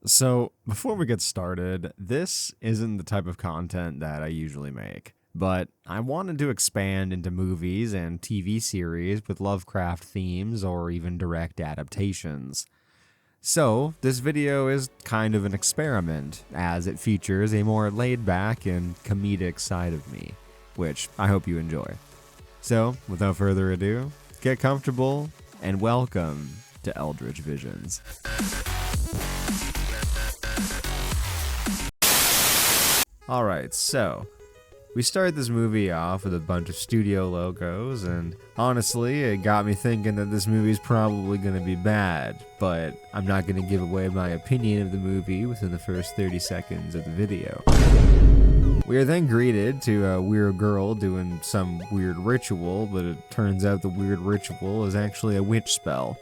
So, before we get started, this isn't the type of content that I usually make, but I wanted to expand into movies and TV series with Lovecraft themes or even direct adaptations. So, this video is kind of an experiment, as it features a more laid-back and comedic side of me, which I hope you enjoy. So, without further ado, get comfortable, and welcome to Eldritch Visions. Alright, so we started this movie off with a bunch of studio logos, and honestly, it got me thinking that this movie's probably going to be bad, but I'm not going to give away my opinion of the movie within the first 30 seconds of the video. We are then greeted to a weird girl doing some weird ritual, but it turns out the weird ritual is actually a witch spell.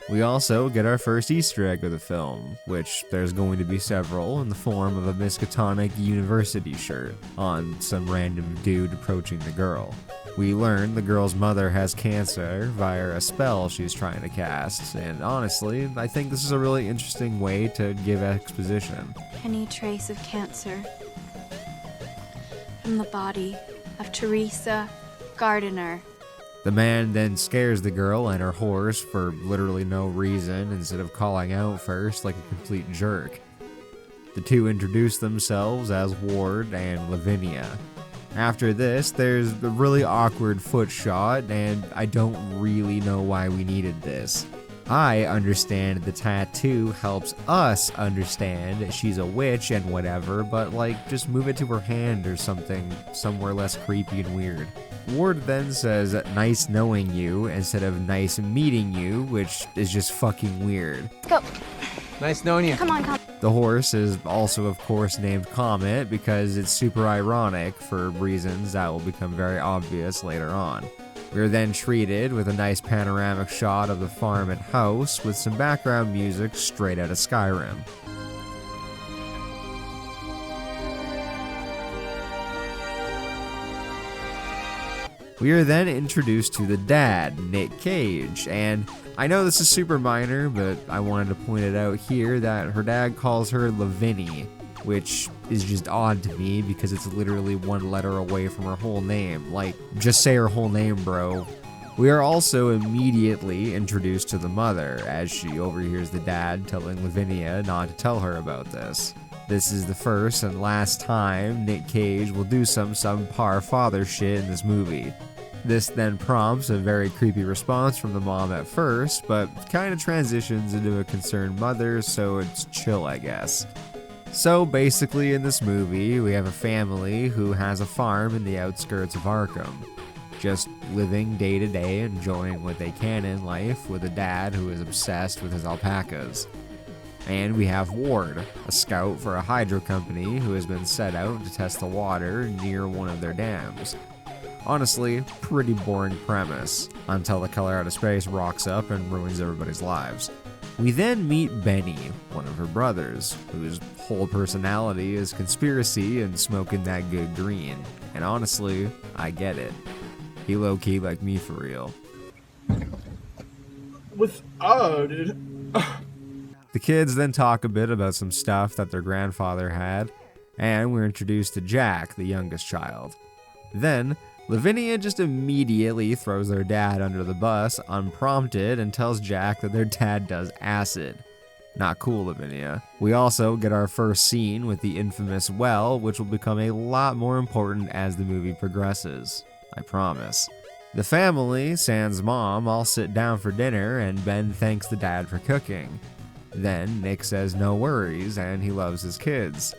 We also get our first Easter egg of the film, which there's going to be several in the form of a Miskatonic University shirt on some random dude approaching the girl. We learn the girl's mother has cancer via a spell she's trying to cast, and honestly, I think this is a really interesting way to give exposition. Any trace of cancer from the body of Teresa Gardner. The man then scares the girl and her horse for literally no reason instead of calling out first like a complete jerk. The two introduce themselves as Ward and Lavinia. After this, there's a really awkward foot shot, and I don't really know why we needed this. I understand the tattoo helps us understand she's a witch and whatever, but like, just move it to her hand or something somewhere less creepy and weird. Ward then says, "Nice knowing you," instead of "nice meeting you," which is just fucking weird. Let's go. Nice knowing you. Come on. The horse is also, of course, named Comet because it's super ironic for reasons that will become very obvious later on. We are then treated with a nice panoramic shot of the farm and house with some background music straight out of Skyrim. We are then introduced to the dad, Nick Cage, and I know this is super minor, but I wanted to point it out here that her dad calls her Lavinia, which is just odd to me because it's literally one letter away from her whole name. Like, just say her whole name, bro. We are also immediately introduced to the mother, as she overhears the dad telling Lavinia not to tell her about this. This is the first and last time Nick Cage will do some subpar father shit in this movie. This then prompts a very creepy response from the mom at first, but kind of transitions into a concerned mother, so it's chill, I guess. So basically in this movie, we have a family who has a farm in the outskirts of Arkham, just living day to day, enjoying what they can in life with a dad who is obsessed with his alpacas. And we have Ward, a scout for a hydro company who has been set out to test the water near one of their dams. Honestly, pretty boring premise, until the color out of space rocks up and ruins everybody's lives. We then meet Benny, one of her brothers, whose whole personality is conspiracy and smoking that good green. And honestly, I get it. He low-key like me for real. Dude. The kids then talk a bit about some stuff that their grandfather had, and we're introduced to Jack, the youngest child. Then, Lavinia just immediately throws their dad under the bus unprompted and tells Jack that their dad does acid. Not cool, Lavinia. We also get our first scene with the infamous well, which will become a lot more important as the movie progresses. I promise. The family, sans mom, all sit down for dinner, and Ben thanks the dad for cooking. Then Nick says no worries, and he loves his kids.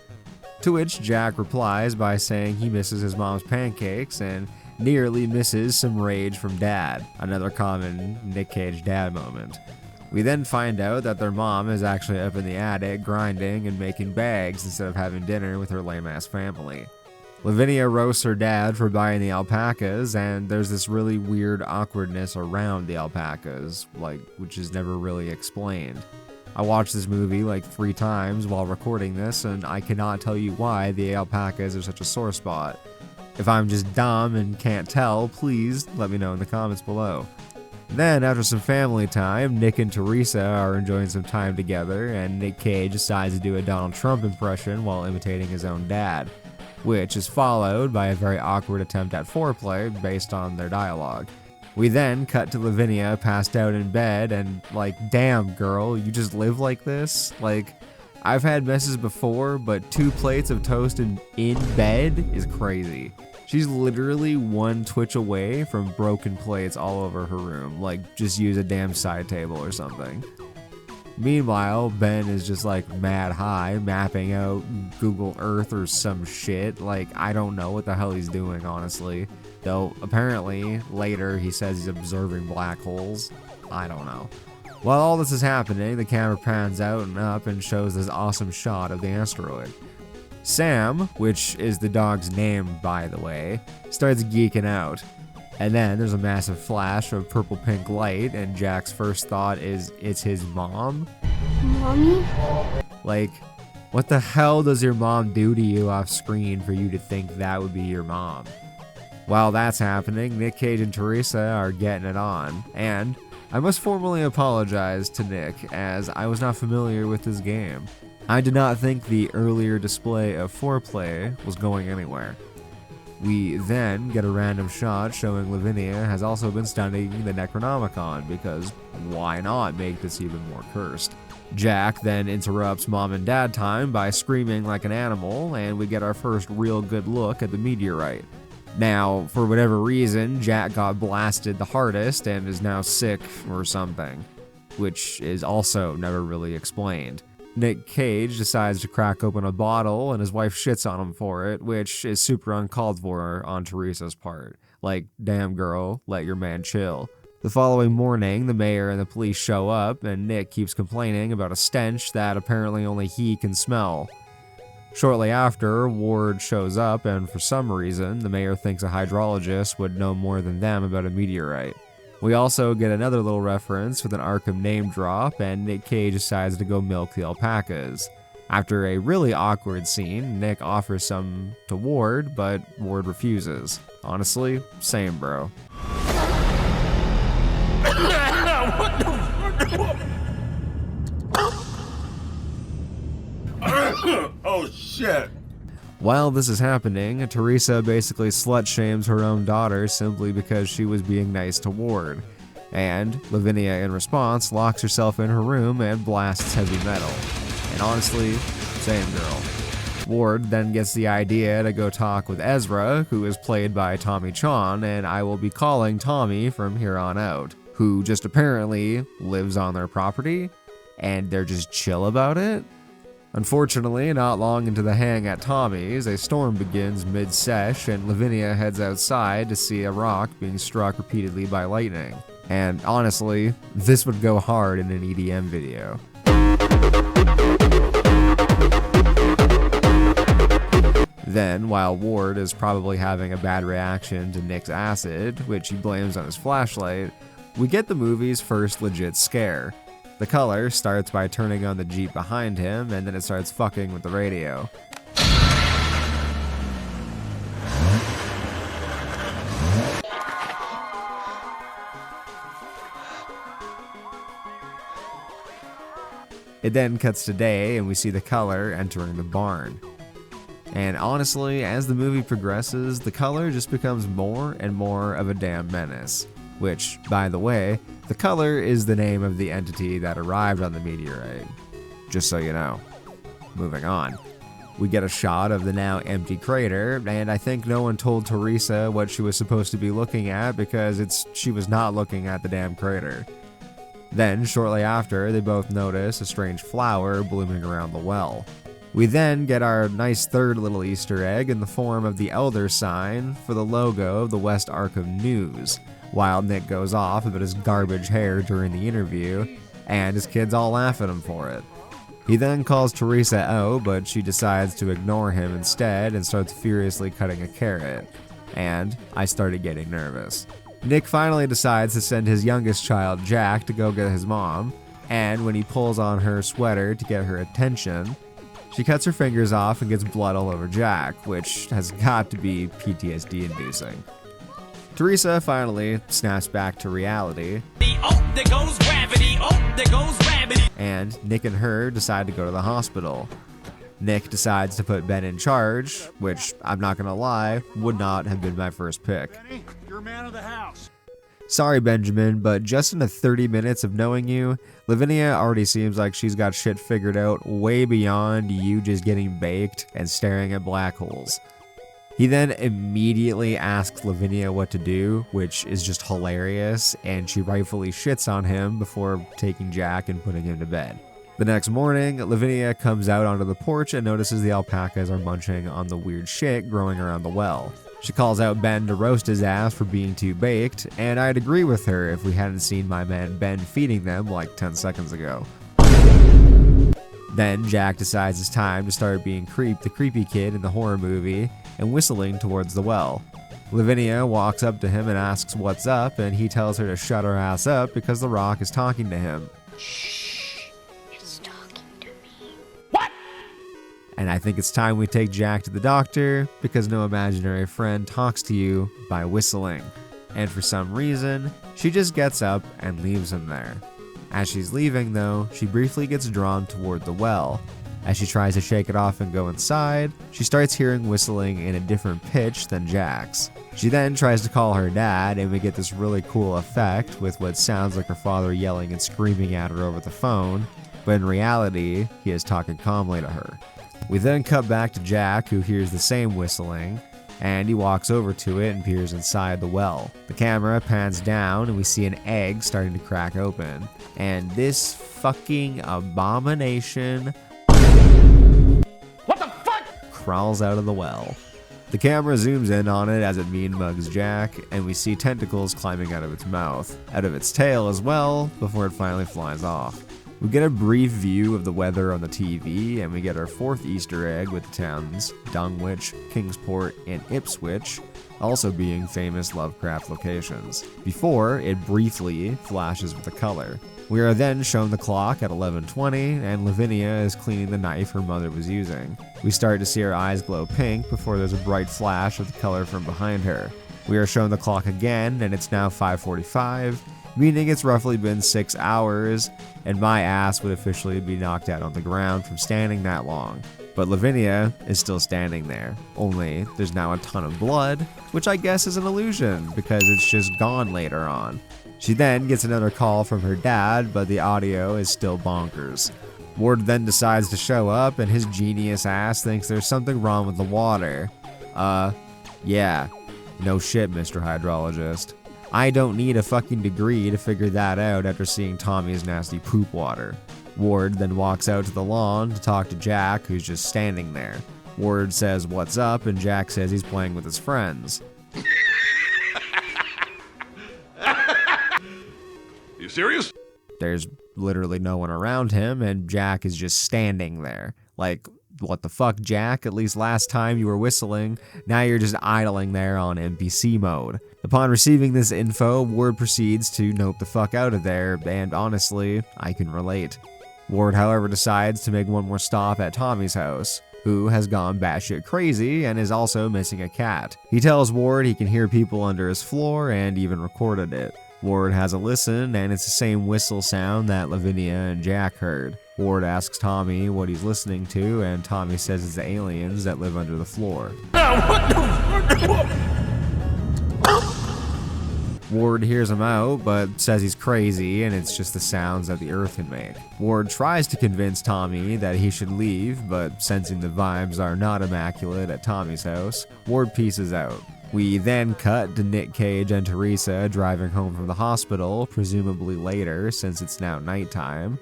To which Jack replies by saying he misses his mom's pancakes and nearly misses some rage from dad. Another common Nick Cage dad moment. We then find out that their mom is actually up in the attic grinding and making bags instead of having dinner with her lame-ass family. Lavinia roasts her dad for buying the alpacas, and there's this really weird awkwardness around the alpacas, which is never really explained. I watched this movie like 3 times while recording this, and I cannot tell you why the alpacas are such a sore spot. If I'm just dumb and can't tell, please let me know in the comments below. Then, after some family time, Nick and Teresa are enjoying some time together, and Nick Cage decides to do a Donald Trump impression while imitating his own dad, which is followed by a very awkward attempt at foreplay based on their dialogue. We then cut to Lavinia passed out in bed, and like, damn girl, you just live like this? Like, I've had messes before, but 2 plates of toast in bed is crazy. She's literally one twitch away from broken plates all over her room. Like, just use a damn side table or something. Meanwhile, Ben is just like mad high, mapping out Google Earth or some shit. Like, I don't know what the hell he's doing, honestly. Though, apparently, later he says he's observing black holes. I don't know. While all this is happening, the camera pans out and up and shows this awesome shot of the asteroid. Sam, which is the dog's name, by the way, starts geeking out. And then there's a massive flash of purple-pink light, and Jack's first thought is, it's his mom? Mommy? Like, what the hell does your mom do to you off screen for you to think that would be your mom? While that's happening, Nick Cage and Teresa are getting it on, and I must formally apologize to Nick, as I was not familiar with this game. I did not think the earlier display of foreplay was going anywhere. We then get a random shot showing Lavinia has also been studying the Necronomicon, because why not make this even more cursed? Jack then interrupts mom and dad time by screaming like an animal, and we get our first real good look at the meteorite. Now, for whatever reason, Jack got blasted the hardest and is now sick or something, which is also never really explained. Nick Cage decides to crack open a bottle and his wife shits on him for it, which is super uncalled for on Teresa's part. Like, damn girl, let your man chill. The following morning, the mayor and the police show up, and Nick keeps complaining about a stench that apparently only he can smell. Shortly after, Ward shows up, and for some reason, the mayor thinks a hydrologist would know more than them about a meteorite. We also get another little reference with an Arkham name drop, and Nick Cage decides to go milk the alpacas. After a really awkward scene, Nick offers some to Ward, but Ward refuses. Honestly, same bro. Oh shit. While this is happening, Teresa basically slut-shames her own daughter simply because she was being nice to Ward. And Lavinia, in response, locks herself in her room and blasts heavy metal. And honestly, same girl. Ward then gets the idea to go talk with Ezra, who is played by Tommy Chon, and I will be calling Tommy from here on out, who just apparently lives on their property, and they're just chill about it. Unfortunately, not long into the hang at Tommy's, a storm begins mid-sesh, and Lavinia heads outside to see a rock being struck repeatedly by lightning. And honestly, this would go hard in an EDM video. Then, while Ward is probably having a bad reaction to Nick's acid, which he blames on his flashlight, we get the movie's first legit scare. The color starts by turning on the Jeep behind him, and then it starts fucking with the radio. It then cuts to day, and we see the color entering the barn. And honestly, as the movie progresses, the color just becomes more and more of a damn menace. Which, by the way, the color is the name of the entity that arrived on the meteorite. Just so you know. Moving on. We get a shot of the now empty crater, and I think no one told Teresa what she was supposed to be looking at because she was not looking at the damn crater. Then, shortly after, they both notice a strange flower blooming around the well. We then get our nice third little Easter egg in the form of the Elder sign for the logo of the West Arkham News, while Nick goes off about his garbage hair during the interview, and his kids all laugh at him for it. He then calls Teresa out, but she decides to ignore him instead and starts furiously cutting a carrot. And I started getting nervous. Nick finally decides to send his youngest child, Jack, to go get his mom, and when he pulls on her sweater to get her attention, she cuts her fingers off and gets blood all over Jack, which has got to be PTSD-inducing. Teresa finally snaps back to reality. Oh, there goes gravity. Oh, there goes gravity. And Nick and her decide to go to the hospital. Nick decides to put Ben in charge, which, I'm not gonna lie, would not have been my first pick. Benny, you're man of the house. Sorry, Benjamin, but just in the 30 minutes of knowing you, Lavinia already seems like she's got shit figured out way beyond you just getting baked and staring at black holes. He then immediately asks Lavinia what to do, which is just hilarious, and she rightfully shits on him before taking Jack and putting him to bed. The next morning, Lavinia comes out onto the porch and notices the alpacas are munching on the weird shit growing around the well. She calls out Ben to roast his ass for being too baked, and I'd agree with her if we hadn't seen my man Ben feeding them like 10 seconds ago. Then Jack decides it's time to start being the creepy kid in the horror movie, and whistling towards the well. Lavinia walks up to him and asks what's up, and he tells her to shut her ass up because the rock is talking to him. Shh, it's talking to me. And I think it's time we take Jack to the doctor, because no imaginary friend talks to you by whistling. And for some reason, she just gets up and leaves him there. As she's leaving though, she briefly gets drawn toward the well. As she tries to shake it off and go inside, she starts hearing whistling in a different pitch than Jack's. She then tries to call her dad, and we get this really cool effect with what sounds like her father yelling and screaming at her over the phone, but in reality, he is talking calmly to her. We then cut back to Jack, who hears the same whistling, and he walks over to it and peers inside the well. The camera pans down and we see an egg starting to crack open, and this fucking abomination crawls out of the well. The camera zooms in on it as it mean mugs Jack, and we see tentacles climbing out of its mouth, out of its tail as well, before it finally flies off. We get a brief view of the weather on the TV, and we get our fourth Easter egg with the towns Dunwich, Kingsport, and Ipswich also being famous Lovecraft locations, before it briefly flashes with a color. We are then shown the clock at 11:20, and Lavinia is cleaning the knife her mother was using. We start to see her eyes glow pink before there's a bright flash of the color from behind her. We are shown the clock again, and it's now 5:45, meaning it's roughly been 6 hours, and my ass would officially be knocked out on the ground from standing that long. But Lavinia is still standing there, only there's now a ton of blood, which I guess is an illusion, because it's just gone later on. She then gets another call from her dad, but the audio is still bonkers. Ward then decides to show up, and his genius ass thinks there's something wrong with the water. Yeah. No shit, Mr. Hydrologist. I don't need a fucking degree to figure that out after seeing Tommy's nasty poop water. Ward then walks out to the lawn to talk to Jack, who's just standing there. Ward says what's up, and Jack says he's playing with his friends. You serious? There's literally no one around him, and Jack is just standing there. Like, what the fuck, Jack? At least last time you were whistling, now you're just idling there on NPC mode. Upon receiving this info, Ward proceeds to nope the fuck out of there, and honestly, I can relate. Ward, however, decides to make one more stop at Tommy's house, who has gone batshit crazy and is also missing a cat. He tells Ward he can hear people under his floor and even recorded it. Ward has a listen, and it's the same whistle sound that Lavinia and Jack heard. Ward asks Tommy what he's listening to, and Tommy says it's the aliens that live under the floor. Ward hears him out, but says he's crazy and it's just the sounds that the earth can make. Ward tries to convince Tommy that he should leave, but sensing the vibes are not immaculate at Tommy's house, Ward pieces out. We then cut to Nick Cage and Teresa driving home from the hospital, presumably later since it's now nighttime.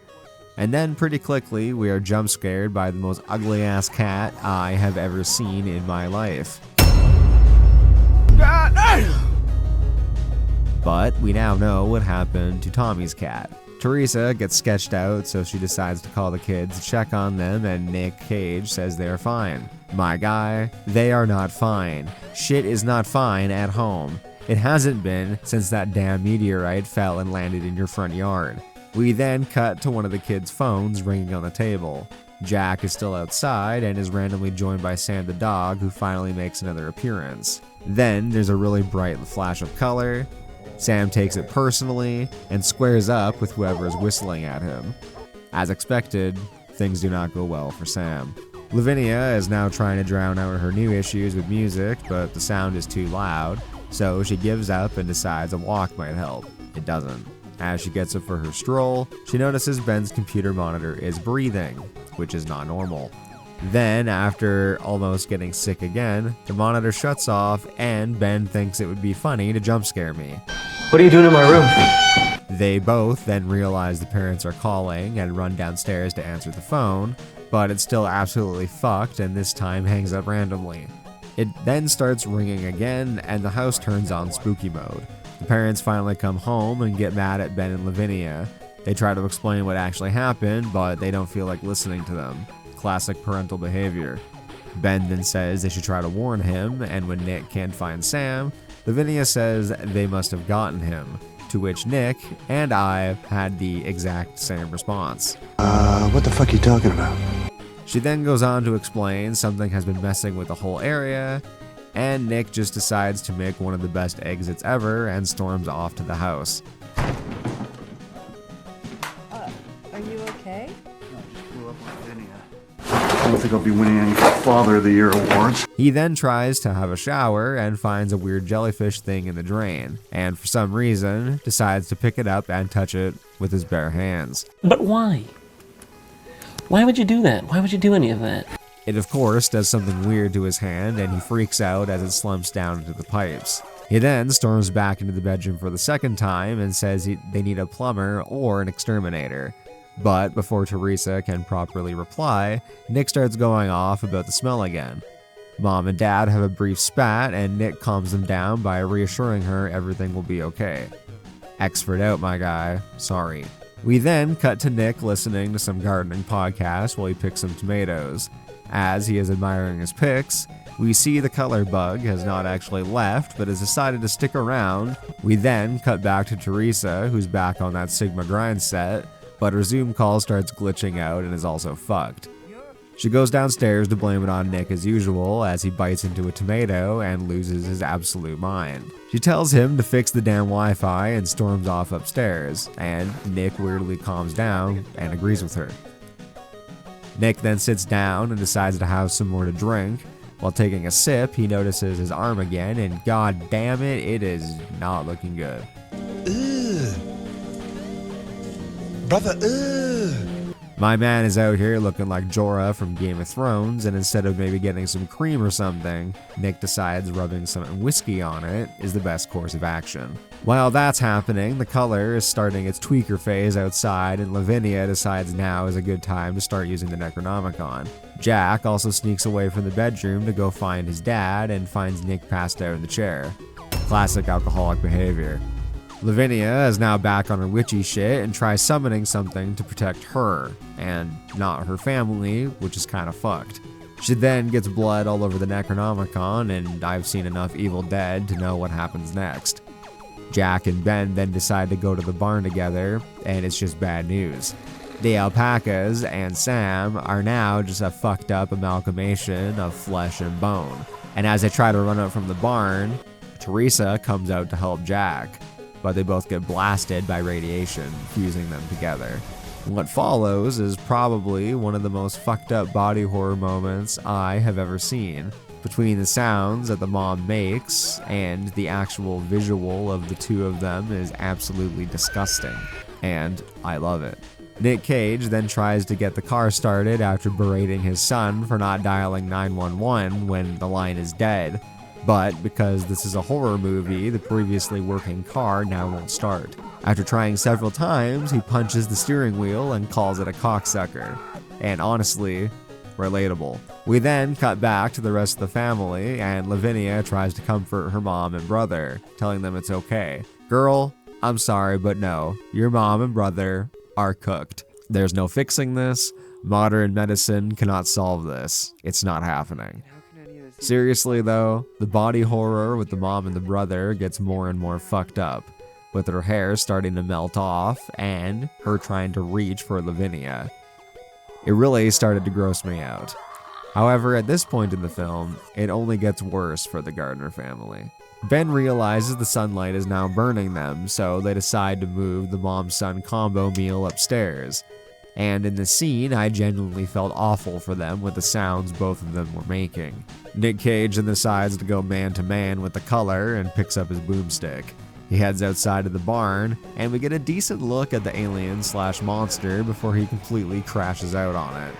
And then pretty quickly, we are jump scared by the most ugly ass cat I have ever seen in my life. But we now know what happened to Tommy's cat. Teresa gets sketched out, so she decides to call the kids to check on them, and Nick Cage says they are fine. My guy, they are not fine. Shit is not fine at home. It hasn't been since that damn meteorite fell and landed in your front yard. We then cut to one of the kids' phones ringing on the table. Jack is still outside and is randomly joined by Sam the dog, who finally makes another appearance. Then there's a really bright flash of color. Sam takes it personally and squares up with whoever is whistling at him. As expected, things do not go well for Sam. Lavinia is now trying to drown out her new issues with music, but the sound is too loud, so she gives up and decides a walk might help. It doesn't. As she gets up for her stroll, she notices Ben's computer monitor is breathing, which is not normal. Then, after almost getting sick again, the monitor shuts off and Ben thinks it would be funny to jump scare me. What are you doing in my room? They both then realize the parents are calling and run downstairs to answer the phone, but it's still absolutely fucked and this time hangs up randomly. It then starts ringing again and the house turns on spooky mode. The parents finally come home and get mad at Ben and Lavinia. They try to explain what actually happened, but they don't feel like listening to them. Classic parental behavior. Ben then says they should try to warn him, and when Nick can't find Sam, Lavinia says they must have gotten him, to which Nick and I had the exact same response. What the fuck are you talking about? She then goes on to explain something has been messing with the whole area, and Nick just decides to make one of the best exits ever and storms off to the house. Are you okay? I don't think I'll be winning any Father of the Year awards. He then tries to have a shower and finds a weird jellyfish thing in the drain, and for some reason decides to pick it up and touch it with his bare hands. But why? Why would you do that? Why would you do any of that? It of course does something weird to his hand and he freaks out as it slumps down into the pipes. He then storms back into the bedroom for the second time and says they need a plumber or an exterminator. But before Teresa can properly reply, Nick starts going off about the smell again. Mom and Dad have a brief spat and Nick calms them down by reassuring her everything will be okay. Expert out, my guy. Sorry. We then cut to Nick listening to some gardening podcast while he picks some tomatoes. As he is admiring his picks, we see the color bug has not actually left but has decided to stick around. We then cut back to Teresa, who's back on that Sigma grind set, but her Zoom call starts glitching out and is also fucked. She goes downstairs to blame it on Nick as usual as he bites into a tomato and loses his absolute mind. She tells him to fix the damn Wi-Fi and storms off upstairs, and Nick weirdly calms down and agrees with her. Nick then sits down and decides to have some more to drink. While taking a sip, he notices his arm again, and god damn it, it is not looking good. Brother, ugh. My man is out here looking like Jorah from Game of Thrones, and instead of maybe getting some cream or something, Nick decides rubbing some whiskey on it is the best course of action. While that's happening, the color is starting its tweaker phase outside, and Lavinia decides now is a good time to start using the Necronomicon. Jack also sneaks away from the bedroom to go find his dad and finds Nick passed out in the chair. Classic alcoholic behavior. Lavinia is now back on her witchy shit and tries summoning something to protect her, and not her family, which is kinda fucked. She then gets blood all over the Necronomicon, and I've seen enough Evil Dead to know what happens next. Jack and Ben then decide to go to the barn together, and it's just bad news. The alpacas and Sam are now just a fucked up amalgamation of flesh and bone, and as they try to run out from the barn, Teresa comes out to help Jack, but they both get blasted by radiation, fusing them together. What follows is probably one of the most fucked up body horror moments I have ever seen. Between the sounds that the mom makes and the actual visual of the two of them is absolutely disgusting, and I love it. Nick Cage then tries to get the car started after berating his son for not dialing 911 when the line is dead. But because this is a horror movie, the previously working car now won't start. After trying several times, he punches the steering wheel and calls it a cocksucker. And honestly, relatable. We then cut back to the rest of the family, and Lavinia tries to comfort her mom and brother, telling them it's okay. Girl, I'm sorry, but no, your mom and brother are cooked. There's no fixing this. Modern medicine cannot solve this. It's not happening. Seriously though, the body horror with the mom and the brother gets more and more fucked up, with her hair starting to melt off and her trying to reach for Lavinia. It really started to gross me out. However, at this point in the film, it only gets worse for the Gardner family. Ben realizes the sunlight is now burning them, so they decide to move the mom-son combo meal upstairs. And in the scene, I genuinely felt awful for them with the sounds both of them were making. Nick Cage then decides to go man-to-man with the color and picks up his boomstick. He heads outside of the barn, and we get a decent look at the alien/monster before he completely crashes out on it.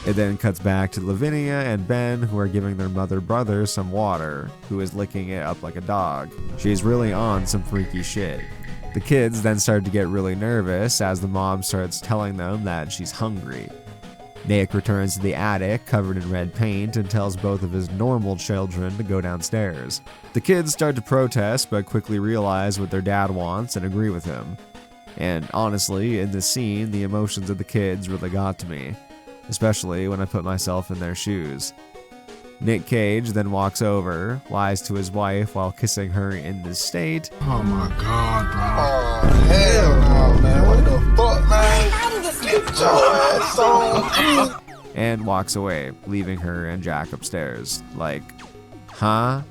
It then cuts back to Lavinia and Ben, who are giving their mother-brother some water, who is licking it up like a dog. She's really on some freaky shit. The kids then start to get really nervous as the mom starts telling them that she's hungry. Nick returns to the attic covered in red paint and tells both of his normal children to go downstairs. The kids start to protest but quickly realize what their dad wants and agree with him. And honestly, in this scene, the emotions of the kids really got to me, especially when I put myself in their shoes. Nick Cage then walks over, lies to his wife while kissing her in this state. Oh my god, bro. Oh, hell no, man. What the fuck, man? Get your ass on. And walks away, leaving her and Jack upstairs. Like, huh?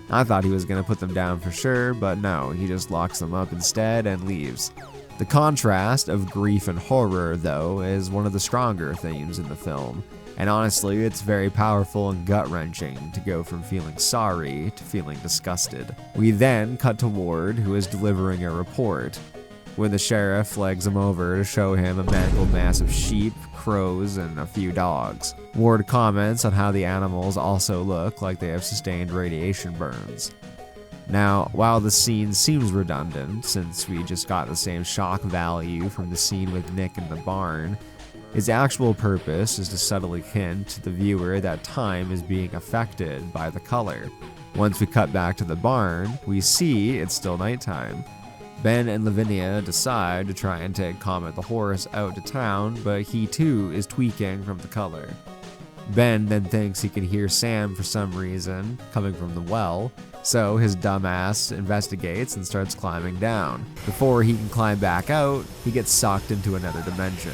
I thought he was gonna put them down for sure, but no, he just locks them up instead and leaves. The contrast of grief and horror, though, is one of the stronger themes in the film, and honestly, it's very powerful and gut-wrenching to go from feeling sorry to feeling disgusted. We then cut to Ward, who is delivering a report, when the sheriff flags him over to show him a mangled mass of sheep, crows, and a few dogs. Ward comments on how the animals also look like they have sustained radiation burns. Now, while the scene seems redundant, since we just got the same shock value from the scene with Nick in the barn, its actual purpose is to subtly hint to the viewer that time is being affected by the color. Once we cut back to the barn, we see it's still nighttime. Ben and Lavinia decide to try and take Comet the horse out to town, but he too is tweaking from the color. Ben then thinks he can hear Sam for some reason, coming from the well, so his dumbass investigates and starts climbing down. Before he can climb back out, he gets sucked into another dimension.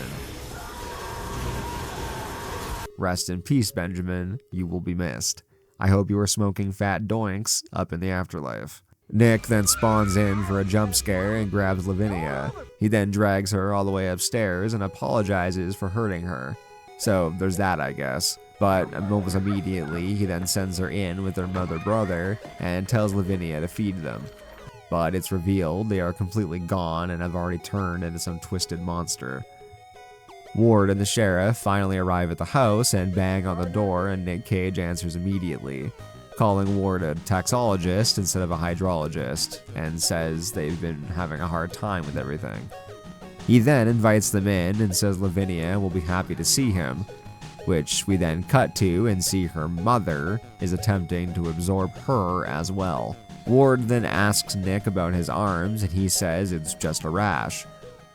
Rest in peace, Benjamin. You will be missed. I hope you are smoking fat doinks up in the afterlife. Nick then spawns in for a jump scare and grabs Lavinia. He then drags her all the way upstairs and apologizes for hurting her. So there's that, I guess. But almost immediately, he then sends her in with her mother-brother and tells Lavinia to feed them. But it's revealed they are completely gone and have already turned into some twisted monster. Ward and the sheriff finally arrive at the house and bang on the door, and Nick Cage answers immediately, calling Ward a taxologist instead of a hydrologist, and says they've been having a hard time with everything. He then invites them in and says Lavinia will be happy to see him, which we then cut to and see her mother is attempting to absorb her as well. Ward then asks Nick about his arms, and he says it's just a rash.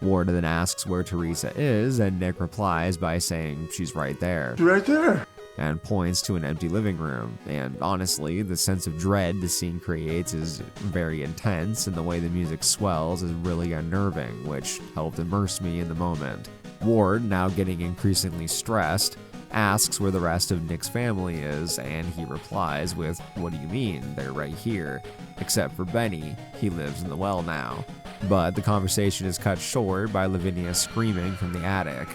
Ward then asks where Teresa is, and Nick replies by saying she's right there. Right there. And points to an empty living room. And honestly, the sense of dread the scene creates is very intense, and the way the music swells is really unnerving, which helped immerse me in the moment. Ward, now getting increasingly stressed, asks where the rest of Nick's family is, and he replies with, "What do you mean? They're right here. Except for Benny, he lives in the well now." But the conversation is cut short by Lavinia screaming from the attic.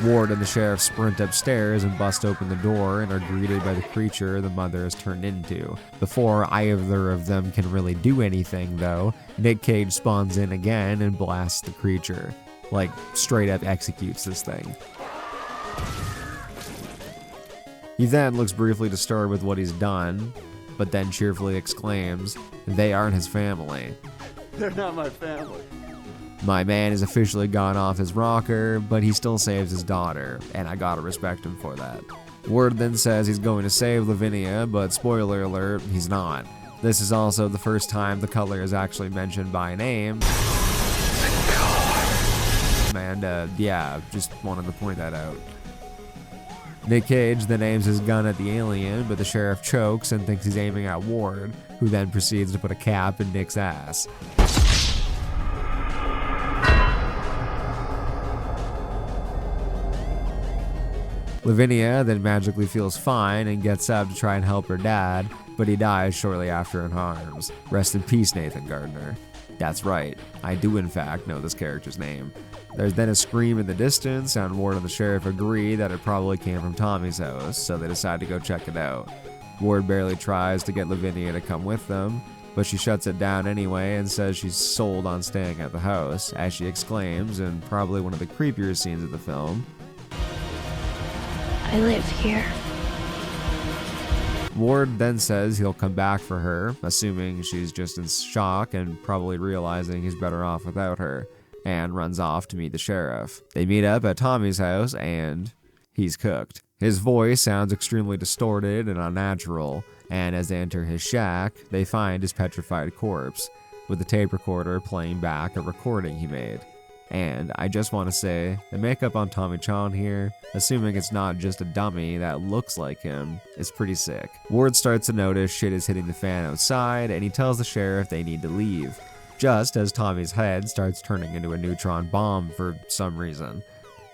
Ward and the sheriff sprint upstairs and bust open the door and are greeted by the creature the mother has turned into. Before either of them can really do anything, though, Nick Cage spawns in again and blasts the creature. Like, straight up executes this thing. He then looks briefly disturbed with what he's done, but then cheerfully exclaims, "They aren't his family." They're not my family. My man has officially gone off his rocker, but he still saves his daughter, and I gotta respect him for that. Ward then says he's going to save Lavinia, but spoiler alert, he's not. This is also the first time the color is actually mentioned by name. And yeah, just wanted to point that out. Nick Cage then aims his gun at the alien, but the sheriff chokes and thinks he's aiming at Ward, who then proceeds to put a cap in Nick's ass. Lavinia then magically feels fine and gets up to try and help her dad, but he dies shortly after in harms. Rest in peace, Nathan Gardner. That's right, I do in fact know this character's name. There's then a scream in the distance, and Ward and the sheriff agree that it probably came from Tommy's house, so they decide to go check it out. Ward barely tries to get Lavinia to come with them, but she shuts it down anyway and says she's sold on staying at the house, as she exclaims in probably one of the creepier scenes of the film, I live here. Ward then says he'll come back for her, assuming she's just in shock and probably realizing he's better off without her, and runs off to meet the sheriff. They meet up at Tommy's house and he's cooked. His voice sounds extremely distorted and unnatural, and as they enter his shack, they find his petrified corpse, with the tape recorder playing back a recording he made. And I just want to say, the makeup on Tommy Chong here, assuming it's not just a dummy that looks like him, is pretty sick. Ward starts to notice shit is hitting the fan outside, and he tells the sheriff they need to leave, just as Tommy's head starts turning into a neutron bomb for some reason.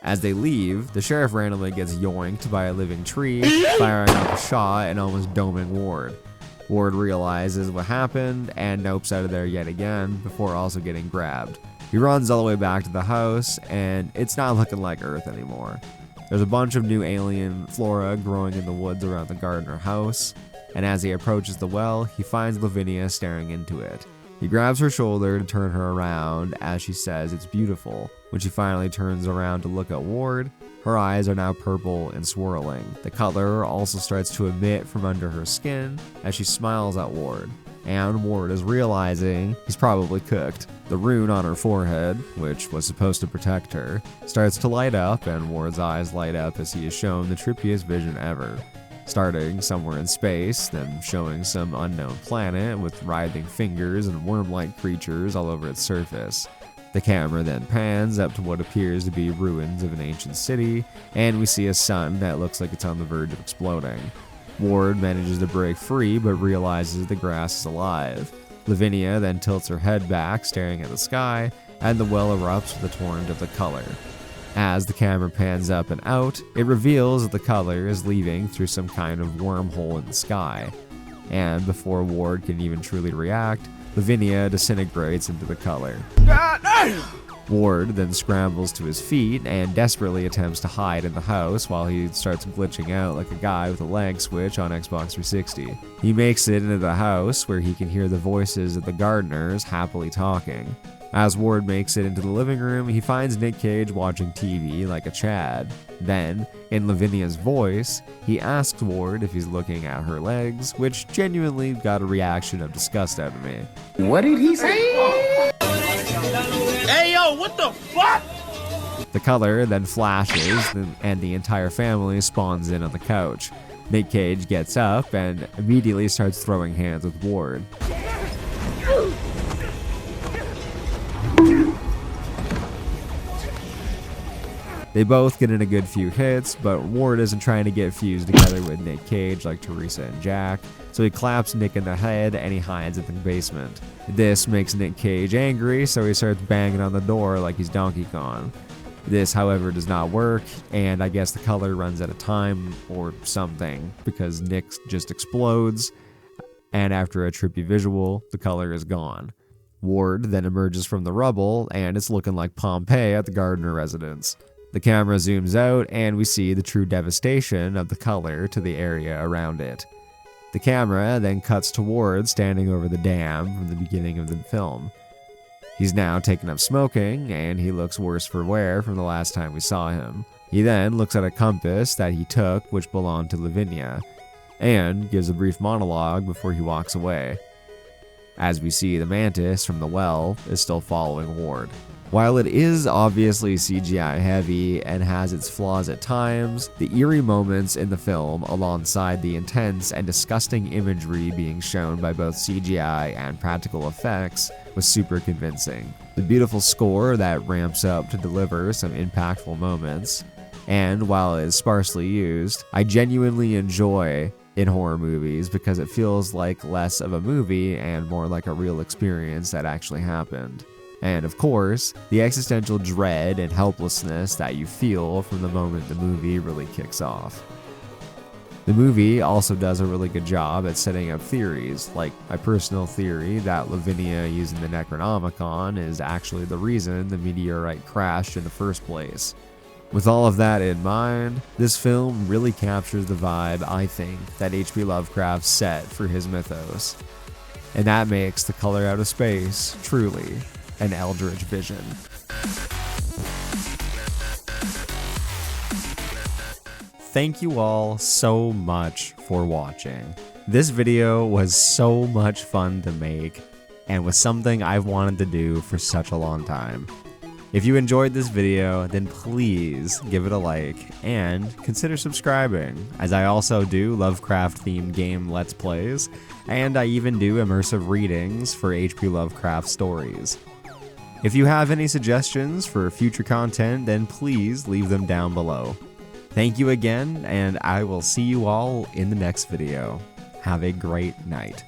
As they leave, the sheriff randomly gets yoinked by a living tree, firing off a shot and almost doming Ward. Ward realizes what happened and nopes out of there yet again before also getting grabbed. He runs all the way back to the house, and it's not looking like Earth anymore. There's a bunch of new alien flora growing in the woods around the Gardner house, and as he approaches the well, he finds Lavinia staring into it. He grabs her shoulder to turn her around as she says it's beautiful. When she finally turns around to look at Ward, her eyes are now purple and swirling. The color also starts to emit from under her skin as she smiles at Ward. And Ward is realizing he's probably cooked. The rune on her forehead, which was supposed to protect her, starts to light up, and Ward's eyes light up as he is shown the trippiest vision ever. Starting somewhere in space, then showing some unknown planet with writhing fingers and worm-like creatures all over its surface. The camera then pans up to what appears to be ruins of an ancient city, and we see a sun that looks like it's on the verge of exploding. Ward manages to break free, but realizes the grass is alive. Lavinia then tilts her head back, staring at the sky, and the well erupts with a torrent of the color. As the camera pans up and out, it reveals that the color is leaving through some kind of wormhole in the sky. And before Ward can even truly react, Lavinia disintegrates into the color. Ward then scrambles to his feet and desperately attempts to hide in the house while he starts glitching out like a guy with a lag switch on Xbox 360. He makes it into the house where he can hear the voices of the Gardners happily talking. As Ward makes it into the living room, he finds Nick Cage watching TV like a Chad. Then, in Lavinia's voice, he asks Ward if he's looking at her legs, which genuinely got a reaction of disgust out of me. What did he say? Hey, yo, what the fuck? The color then flashes, and the entire family spawns in on the couch. Nick Cage gets up and immediately starts throwing hands with Ward. They both get in a good few hits, but Ward isn't trying to get fused together with Nick Cage like Teresa and Jack, so he claps Nick in the head and he hides in the basement. This makes Nick Cage angry, so he starts banging on the door like he's Donkey Kong. This, however, does not work, and I guess the color runs out of time or something, because Nick just explodes, and after a trippy visual, the color is gone. Ward then emerges from the rubble, and it's looking like Pompeii at the Gardner residence. The camera zooms out, and we see the true devastation of the color to the area around it. The camera then cuts to Ward standing over the dam from the beginning of the film. He's now taken up smoking, and he looks worse for wear from the last time we saw him. He then looks at a compass that he took, which belonged to Lavinia, and gives a brief monologue before he walks away. as we see the mantis from the well is still following Ward. While it is obviously CGI heavy and has its flaws at times, the eerie moments in the film, alongside the intense and disgusting imagery being shown by both CGI and practical effects, was super convincing. The beautiful score that ramps up to deliver some impactful moments, and while it is sparsely used, I genuinely enjoy in horror movies because it feels like less of a movie and more like a real experience that actually happened. And of course, the existential dread and helplessness that you feel from the moment the movie really kicks off. The movie also does a really good job at setting up theories, like my personal theory that Lavinia using the Necronomicon is actually the reason the meteorite crashed in the first place. With all of that in mind, this film really captures the vibe I think that H.P. Lovecraft set for his mythos. And that makes The Color Out of Space truly an Eldritch vision. Thank you all so much for watching. This video was so much fun to make and was something I've wanted to do for such a long time. If you enjoyed this video, then please give it a like and consider subscribing, as I also do Lovecraft themed game Let's Plays, and I even do immersive readings for H.P. Lovecraft stories. If you have any suggestions for future content, then please leave them down below. Thank you again, and I will see you all in the next video. Have a great night.